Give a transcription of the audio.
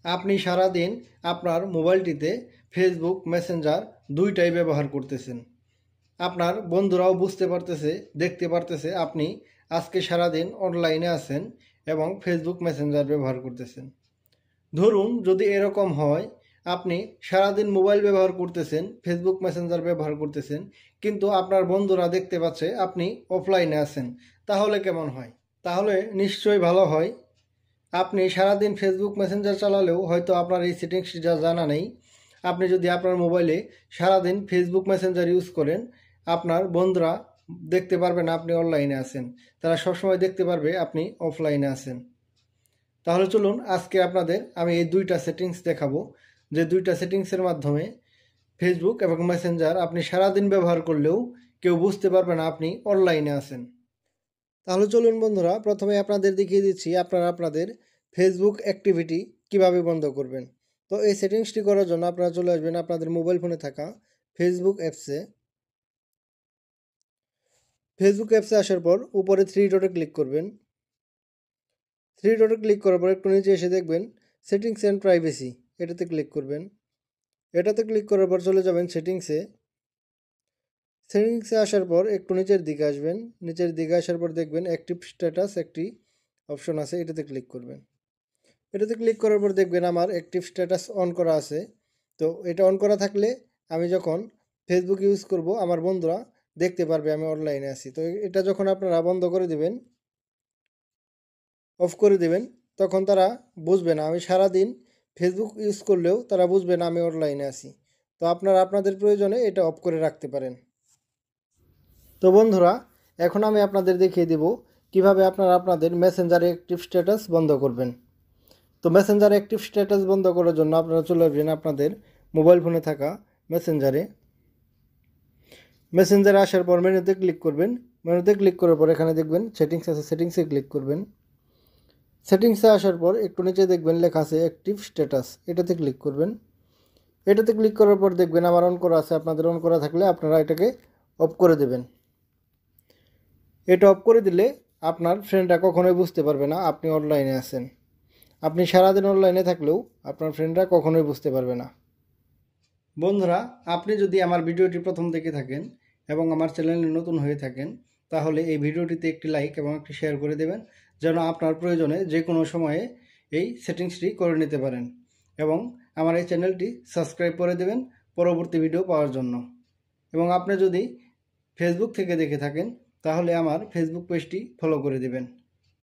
আপনি সারা দিন আপনার মোবাইলটিতে ফেসবুক মেসেঞ্জার দুইটাই ব্যবহার করতেছেন। আপনার বন্ধুরাও বুঝতে পারতেছে, দেখতে পারতেছে আপনি আজকে সারাদিন অনলাইনে আছেন এবং ফেসবুক মেসেঞ্জার ব্যবহার করতেছেন। ধরুন যদি এরকম হয়, আপনি সারাদিন মোবাইল ব্যবহার করতেছেন, ফেসবুক মেসেঞ্জার ব্যবহার করতেছেন, কিন্তু আপনার বন্ধুরা দেখতে পাচ্ছে আপনি অফলাইনে আছেন, তাহলে কেমন হয়? তাহলে নিশ্চয়ই ভালো হয়। আপনি সারাদিন ফেসবুক মেসেঞ্জার চালালেও হয়তো আপনার এই সেটিংসটি জানা নেই। আপনি যদি আপনার মোবাইলে সারাদিন ফেসবুক মেসেঞ্জার ইউজ করেন, আপনার বন্ধুরা দেখতে পারবে না আপনি অনলাইনে আছেন, তারা সবসময় দেখতে পারবে আপনি অফলাইনে আছেন। তাহলে চলুন আজকে আপনাদের আমি এই দুইটা সেটিংস দেখাবো, যে দুইটা সেটিংসের মাধ্যমে ফেসবুক এবং মেসেঞ্জার আপনি সারাদিন ব্যবহার করলেও কেউ বুঝতে পারবে না আপনি অনলাইনে আছেন। তাহলে চলুন বন্ধুরা, প্রথমে আপনাদের দেখিয়ে দিচ্ছি আপনারা আপনাদের ফেসবুক অ্যাক্টিভিটি কিভাবে বন্ধ করবেন। তো এই সেটিংসটি করার জন্য আপনারা চলে আসবেন আপনাদের মোবাইল ফোনে থাকা ফেসবুক অ্যাপসে। ফেসবুক অ্যাপসে আসার পর উপরে থ্রি ডটে ক্লিক করবেন। থ্রি ডটে ক্লিক করার পর একটু নিচে এসে দেখবেন সেটিংস অ্যান্ড প্রাইভেসি, এটাতে ক্লিক করবেন। এটাতে ক্লিক করার পর চলে যাবেন সেটিংসে। সেটিংসে আসার পর একটু নিচের দিকে আসবেন। নিচের দিকে আসার পর দেখবেন অ্যাক্টিভ স্ট্যাটাস একটি অপশন আছে, এটাতে ক্লিক করবেন। এটাতে ক্লিক করার পর দেখবেন আমার অ্যাক্টিভ স্ট্যাটাস অন করা আছে। তো এটা অন করা থাকলে আমি যখন ফেসবুক ইউজ করব আমার বন্ধুরা দেখতে পারবে আমি অনলাইনে আছি। তো এটা যখন আপনারা বন্ধ করে দিবেন, অফ করে দিবেন, তখন তারা বুঝবে না, আমি সারাদিন ফেসবুক ইউজ করলেও তারা বুঝবে না আমি অনলাইনে আছি। তো আপনারা আপনাদের প্রয়োজনে এটা অফ করে রাখতে পারেন। তো বন্ধুরা, এখন আমি আপনাদের দেখিয়ে দেব কিভাবে আপনারা আপনাদের মেসেঞ্জারে অ্যাক্টিভ স্ট্যাটাস বন্ধ করবেন। তো মেসেঞ্জার অ্যাক্টিভ স্ট্যাটাস বন্ধ করার জন্য আপনারা চলে আসবেন আপনাদের মোবাইল ফোনে থাকা মেসেঞ্জারে। মেসেঞ্জারে আসার পর মেনুতে ক্লিক করবেন। মেনুতে ক্লিক করার পর এখানে দেখবেন সেটিংস আছে, সেটিংসে ক্লিক করবেন। সেটিংসে আসার পর একটু নিচে দেখবেন লেখা আছে অ্যাক্টিভ স্ট্যাটাস, এটাতে ক্লিক করবেন। এটাতে ক্লিক করার পর দেখবেন আমার অন করা আছে, আপনাদের অন করা থাকলে আপনারা এটাকে অফ করে দেবেন। এটা অফ করে দিলে আপনার ফ্রেন্ডরা কখনোই বুঝতে পারবে না আপনি অনলাইনে আছেন। আপনি সারাদিন অনলাইনে থাকলেও আপনার ফ্রেন্ডরা কখনোই বুঝতে পারবে না। বন্ধুরা, আপনি যদি আমার ভিডিওটি প্রথম দেখে থাকেন এবং আমার চ্যানেলে নতুন হয়ে থাকেন, তাহলে এই ভিডিওটিতে একটি লাইক এবং একটি শেয়ার করে দেবেন, যেন আপনার প্রয়োজনে যে কোনো সময়ে এই সেটিংসটি করে নিতে পারেন। এবং আমার এই চ্যানেলটি সাবস্ক্রাইব করে দেবেন পরবর্তী ভিডিও পাওয়ার জন্য। এবং আপনি যদি ফেসবুক থেকে দেখে থাকেন, তাহলে আমার ফেসবুক পেজটি ফলো করে দেবেন।